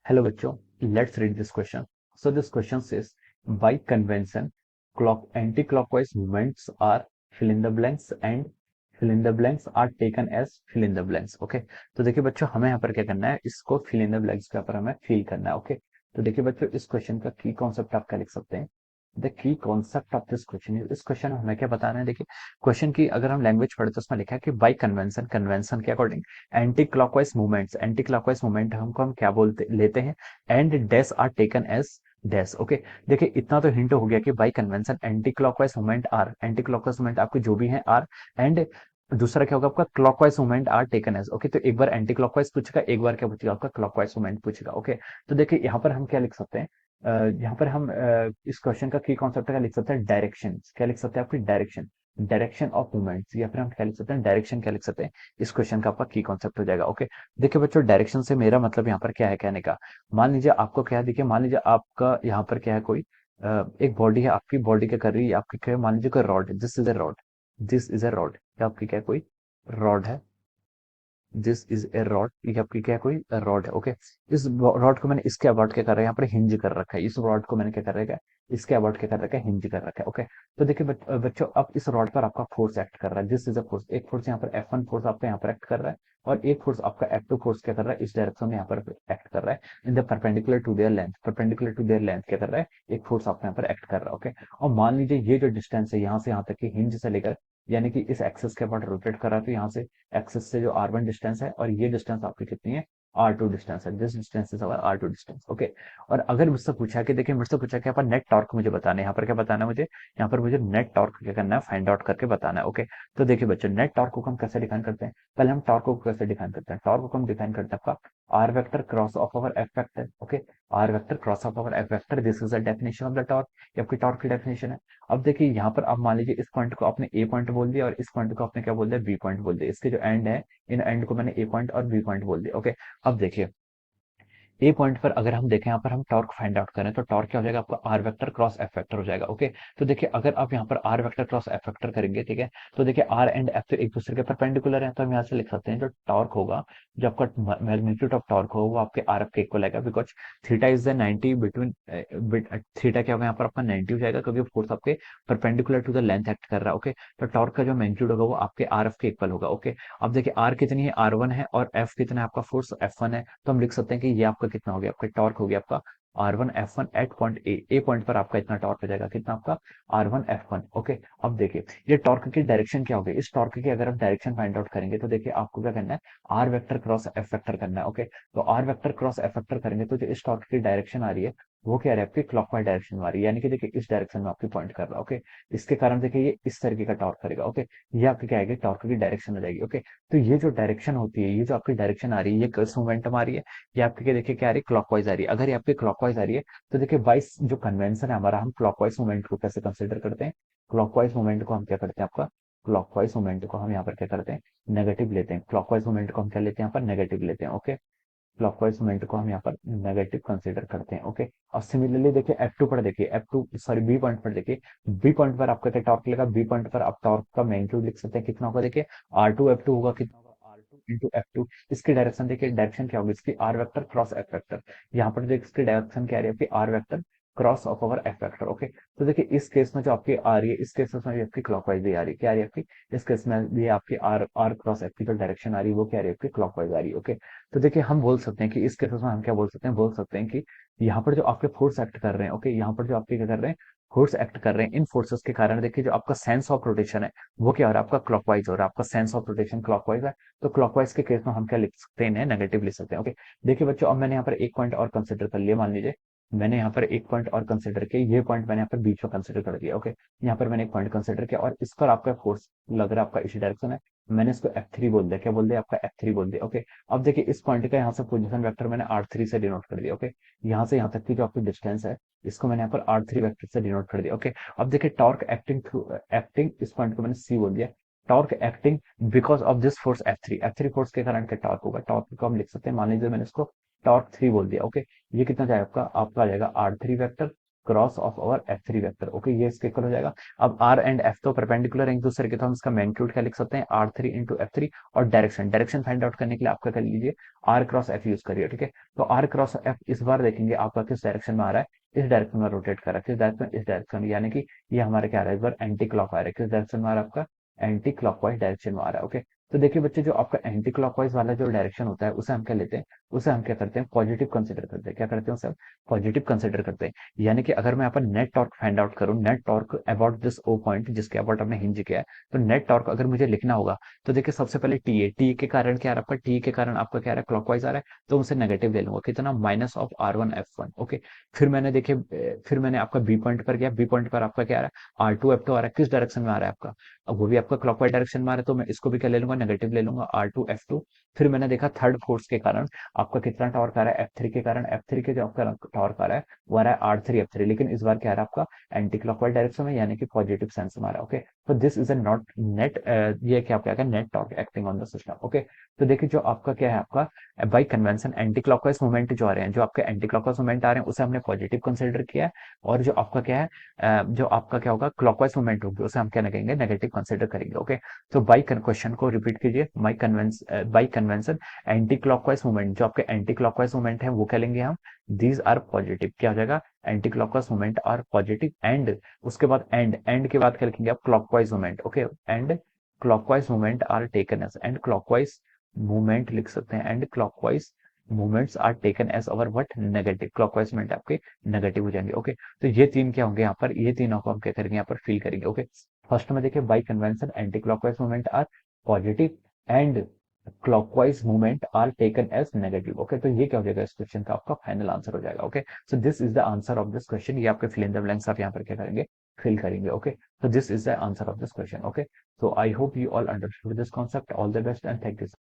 Hello बच्चों, let's read this question. So this question says, by convention, anti-clockwise movements are fill in the blanks and fill in the blanks are taken as fill in the blanks. Okay, तो देखिए बच्चों हमें यहाँ पर क्या करना है, इसको fill in the blanks के ऊपर हमें fill करना है. ओके, तो देखिए बच्चों इस क्वेश्चन का की कॉन्सेप्ट आप क्या लिख सकते हैं. The key concept of this question इस क्वेश्चन में हमें क्या बताना है. देखिए क्वेश्चन की अगर हम लैंग्वेज पढ़े तो उसमें लिखा है कि बाय कन्वेंशन, कन्वेंशन के according anti clockwise movements, anti clockwise movement हमको हम क्या बोलते लेते हैं, and dash are taken as dash. Okay, देखिए इतना तो हिंट हो गया कि by convention anti clockwise movement are, anti clockwise movement आपके जो भी हैं आर, एंड दूसरा क्या होगा आपका clockwise movement are taken as. Okay, तो एक बार एंटी क्लॉकवाइज पूछेगा, एक बार क्या पूछेगा आपका क्लॉकवाइज मूवमेंट पूछेगा. ओके, तो देखिए यहाँ पर हम क्या लिख सकते हैं, यहाँ पर हम इस क्वेश्चन का की कॉन्सेप्ट क्या लिख सकते हैं, डायरेक्शन. क्या लिख सकते हैं आपकी डायरेक्शन, डायरेक्शन ऑफ मूवमेंट्स, या फिर हम क्या लिख सकते हैं, डायरेक्शन क्या लिख सकते हैं. इस क्वेश्चन का आपका की कॉन्सेप्ट हो जाएगा. ओके, देखिए बच्चों डायरेक्शन से मेरा मतलब यहाँ पर क्या है कहने का. मान लीजिए आपको क्या है, देखिए मान लीजिए आपका यहाँ पर क्या है, कोई एक बॉडी है, आपकी बॉडी क्या कर रही है, आपकी क्या है, मान लीजिए कोई रॉड है, this is a rod, this is a rod, क्या आपकी क्या है, कोई रॉड है, दिस इज ए रॉड, ये आपकी क्या है, कोई रॉड है. ओके, इस रॉड को मैंने इसके अबाउट क्या कर रहा है, यहाँ पर हिंज कर रखा है, इस रॉड को मैंने क्या कर रखा है, इसके अबाउट क्या कर रखा है, हिंज कर रखा है. ओके, तो देखिए बच्चों अब इस रॉड पर आपका फोर्स एक्ट कर रहा है, दिस इज अ फोर्स, एक फोर्स यहाँ पर F1 फोर्स आपका यहाँ पर एक्ट कर रहा है, और एक फोर्स आपका F2 फोर्स क्या कर रहा है, इस डायरेक्शन में यहाँ पर एक्ट कर रहा है, in the perpendicular to their length, perpendicular to their length क्या कर रहा है, एक फोर्स आपका यहाँ पर एक्ट कर रहा है. ओके, और मान लीजिए ये जो डिस्टेंस है यहाँ से यहाँ तक की हिंज से लेकर, यानी कि इस एक्सेस के अबाउट रोटेट कर रहा है, तो यहाँ से एक्सेस से जो R1 डिस्टेंस है, और ये डिस्टेंस आपकी कितनी है, R2 डिस्टेंस है, this distance is our R2 distance. Okay, और अगर मुझसे पूछा कि देखिए मुझसे पूछा कि यहाँ पर नेट टॉर्क मुझे बताना है, यहाँ पर क्या बताना है मुझे, यहाँ पर मुझे नेट टॉर्क क्या करना है, फाइंड आउट करके बताना है. ओके, तो देखिए बच्चों नेट टॉर्क को हम कैसे डिफाइन करते हैं, पहले हम टॉर्क को कैसे डिफाइन करते हैं, टॉर्क को हम डिफाइन करते हैं आपका R vector cross of our F vector. Okay, R vector cross of our F vector, this is the definition of the torque, ये आपकी टॉर्क की डेफिनेशन है. अब देखिए यहाँ पर आप मान लीजिए इस पॉइंट को आपने ए पॉइंट बोल दिया, और इस पॉइंट को आपने क्या बोल दिया, बी पॉइंट बोल दिया, इसके जो एंड है, इन एंड को मैंने ए पॉइंट और बी पॉइंट बोल दिया. ओके, अब देखिए ए पॉइंट पर अगर हम देखें, यहाँ पर हम टॉर्क फाइंड आउट करें, तो टॉर्क क्या हो जाएगा आपका R vector cross F vector हो जाएगा. ओके, तो देखिए अगर आप यहाँ पर R vector cross F vector करेंगे, ठीक है, तो देखिए आर एंड एफ तो एक दूसरे के परपेंडिकुलर है, तो हम यहाँ से लिख सकते हैं जो टॉर्क होगा, जो आपका मैग्नीट्यूड ऑफ टॉर्क होगा वो आपके आर एफ के इक्वल आएगा, because theta is the 90 between, theta क्या होगा यहाँ पर आपका 90 हो जाएगा, क्योंकि फोर्स आपके perpendicular to the length act कर रहा है. ओके, तो टॉर्क का जो मैग्नीट्यूड होगा वो आपके आर एफ के इक्वल होगा. ओके, अब देखिए आर कितनी है, R1 है, और एफ कितना है आपका, फोर्स F1 है, तो हम लिख सकते हैं कि ये आपका कितना हो गया, आपका टॉर्क हो गया आपका R1 F1 eight point A point पर आपका इतना टॉर्क हो जाएगा, कितना आपका R1 F1. ओके, अब देखिए ये टॉर्क की डायरेक्शन क्या होगी, इस टॉर्क की अगर हम डायरेक्शन फाइंड आउट करेंगे, तो देखिए आपको क्या करना है, R vector cross F vector करना है. ओके, तो R vector cross F vector करेंगे, तो जो इस टॉर्क की डायरेक्शन आ रही है वो क्या आ रही है आपकी, क्लॉकवाइज डायरेक्शन में आ रही है, यानी कि देखिए इस डायरेक्शन में आपकी पॉइंट कर रहा है. ओके, इसके कारण देखिए ये इस तरीके का टॉर्क करेगा. ओके, ये आपकी क्या आएगी, टॉर्क की डायरेक्शन हो जाएगी. ओके, तो ये जो डायरेक्शन होती है, ये जो आपकी डायरेक्शन आ रही है, ये किस मोमेंटम आ रही है, ये आपकी क्या देखिए क्या आ रही है, क्लॉकवाइज आ रही है. अगर ये आपकी क्लॉकवाइज आ रही है, तो देखिए बाइस जो कन्वेंशन है हमारा, हम क्लॉकवाइज मोमेंट को कैसे कंसिडर करते हैं, क्लॉकवाइज मोमेंट को हम क्या करते हैं आपका, क्लॉकवाइज मोमेंट को हम यहाँ पर क्या करते हैं, नेगेटिव लेते हैं, क्लॉकवाइज मोमेंट को हम क्या लेते हैं, यहाँ पर नेगेटिव लेते हैं. ओके, क्लॉकवाइज मोमेंट को हम यहाँ पर नेगेटिव कंसीडर करते हैं. ओके, और सिमिलरली देखिए F2 पर देखिए, F2 सॉरी बी पॉइंट पर देखिए, बी पॉइंट पर आपका क्या टॉर्क लगेगा, बी पॉइंट पर आप टॉर्क का मैग्नीट्यूड लिख सकते हैं, कितना होगा देखिए, R2 F2 होगा, कितना होगा, R2 × F2. इसकी डायरेक्शन देखिए, डायरेक्शन क्या होगी इसकी, R vector cross F vector, यहाँ पर देखिए इसकी डायरेक्शन क्या आ रही है आपकी, R vector cross of over F vector. Okay, तो देखिए इस केस में जो आपकी आ रही है, इस केस में भी आपकी क्लॉकवाइज भी आ रही है, क्या आ रही है आपकी, इस केस में भी आपकी आर आर क्रॉस एफ की जो डायरेक्शन आ रही है वो क्या आ रही है आपकी, क्लॉकवाइज आ रही है. ओके, तो देखिए हम बोल सकते हैं कि इस केसेस में हम क्या बोल सकते हैं, बोल सकते हैं कि यहाँ पर जो आपके फोर्स एक्ट कर रहे हैं, ओके, यहाँ पर जो आपके क्या कर रहे हैं, फोर्स एक्ट कर रहे हैं, इन फोर्सेस के कारण देखिए जो आपका सेंस ऑफ रोटेशन है वो क्या हो रहा है आपका, क्लॉकवाइज हो रहा है, आपका सेंस ऑफ रोटेशन क्लॉकवाइज है, तो क्लॉकवाइज के केस में हम क्या लिख सकते हैं, नेगेटिव लिख सकते हैं. ओके, देखिए बच्चों अब मैंने यहाँ पर एक पॉइंट और कंसिडर कर लिया, मान लीजिए मैंने यहाँ पर एक पॉइंट और कंसिडर किया, ये पॉइंट मैंने यहाँ पर बीच में कंसिडर कर दिया. ओके, यहाँ पर मैंने एक पॉइंट कंसिडर किया, और इस पर आपका फोर्स लग रहा है आपका इसी डायरेक्शन है, मैंने इसको F3 बोल दिया, क्या बोल दिया आपका, F3 बोल दिया. ओके, अब देखिए इस पॉइंट का यहाँ से पोजीशन वेक्टर मैंने R3 से डिनोट कर दिया. ओके, यहाँ से यहाँ तक की जो आपकी डिस्टेंस है, इसको मैंने यहाँ पर R3 वेक्टर से डिनोट कर दिया. ओके, अब देखिए टॉर्क एक्टिंग थ्रू, एक्टिंग इस पॉइंट को मैंने C बोल दिया, torque acting because of this force F3 force के कारण क्या टॉर्क होगा, टॉर्क को हम लिख सकते हैं, मान लीजिए मैंने इसको टॉर्क 3 बोल दिया. ओके, ये कितना जाएगा आपका आ जाएगा R3 vector cross of our F3 vector. Okay, ये इसके इक्वल हो जाएगा। अब R एंड F तो परपेंडिकुलर है एक दूसरे के, तो हम इसका मैग्नीट्यूड क्या लिख सकते हैं, R3 इंटू F3। और डायरेक्शन फाइंड आउट करने के लिए आपका कर लीजिए R क्रॉस F यूज करिए, ठीक है। तो R क्रॉस F इस बार देखेंगे आपका किस डायरेक्शन में आ रहा है, इस डायरेक्शन में रोटेट कर रहा है, किस डायरेक्शन, इस डायरेक्शन, यानी कि ये हमारे क्या आ रहा है, इस बार एंटी क्लॉक आ रहा है, किस डायरेक्शन में आ रहा है आपका, एंटी क्लॉकवाइज डायरेक्शन में आ रहा है। ओके, तो देखिए बच्चे, जो आपका एंटी क्लॉकवाइज वाला जो डायरेक्शन होता है उसे हम क्या लेते हैं, उसे हम क्या करते हैं, पॉजिटिव कंसिडर करते हैं। क्या करते हैं उसे, पॉजिटिव कंसिडर करते हैं। यानी कि अगर मैं यहाँ पर नेट टॉर्क फाइंड आउट करूं, net torque about this O point जिसके अबाउट हमने हिंज किया है, तो नेट टॉर्क अगर मुझे लिखना होगा तो देखिए सबसे पहले टी के कारण क्या आ रहा है आपका, टी के कारण आपका क्या आ रहा है, क्लॉकवाइज आ रहा है, तो उसे नेगेटिव ले लूंगा, कितना, minus of R1 F1। Okay, फिर मैंने देखिए फिर मैंने आपका बी पॉइंट पर गया, बी पॉइंट पर आपका क्या आ रहा है, R2 F2 आ रहा है, किस डायरेक्शन में आ रहा है आपका, अब वो भी आपका क्लॉकवाइज डायरेक्शन में आ रहा है, तो मैं इसको भी क्या ले लूंगा, नेगेटिव ले लूंगा, R2 F2। फिर मैंने देखा थर्ड फोर्स के कारण आपका कितना टॉर्क आ रहा है, F3 के कारण, F3 के जो आपका टॉर्क आ रहा है वो आ रहा है R3 F3, लेकिन इस बार क्या आ रहा है आपका एंटी क्लॉकवाइज डायरेक्शन में, यानी कि पॉजिटिव सेंस में आ रहा है। ओके, तो this is a not net, ये क्या क्या net torque acting on the system. Okay, तो देखिए जो आपका क्या है, आपका by convention anti clockwise movement जो आ रहे हैं, जो आपके एंटी क्लॉकवाइज मूवमेंट आ रहे हैं उसे हमने पॉजिटिव कंसिडर किया है, और जो आपका क्या है, जो आपका क्या होगा, क्लॉकवाइज मूवमेंट होगी उसे हम क्या करेंगे, नेगेटिव कंसिडर करेंगे। ओके, तो बाई क्वेश्चन को रिपीट कीजिए, by convention anti clockwise movement, जो आपके एंटी क्लॉकवाइज मूवमेंट है वो क्या लेंगे हम, दीज आर पॉजिटिव, क्या हो जाएगा, anti clockwise movement are positive, and उसके बाद एंड के बाद क्या लिखेंगे आप, clockwise movement. Okay, and clockwise movement are taken as, and clockwise movement लिख सकते हैं, and clockwise movements are taken as our what, negative, clockwise movement आपके नेगेटिव हो जाएंगे। ओके, तो ये तीन क्या होंगे यहाँ पर, ये तीनों को हम क्या करेंगे यहाँ पर फिल करेंगे। ओके, फर्स्ट में देखिए by convention anti clockwise movement are positive and clockwise movement are taken as negative. Okay, तो ये क्या हो जाएगा, इस क्वेश्चन का आपका फाइनल आंसर हो जाएगा। Okay, so this is the answer of this question, ये आपके फिल इन द ब्लैंक्स आप यहाँ पर क्या करेंगे, फिल करेंगे। Okay, so this is the answer of this question. Okay, so I hope you all understood this concept. All the best and thank you.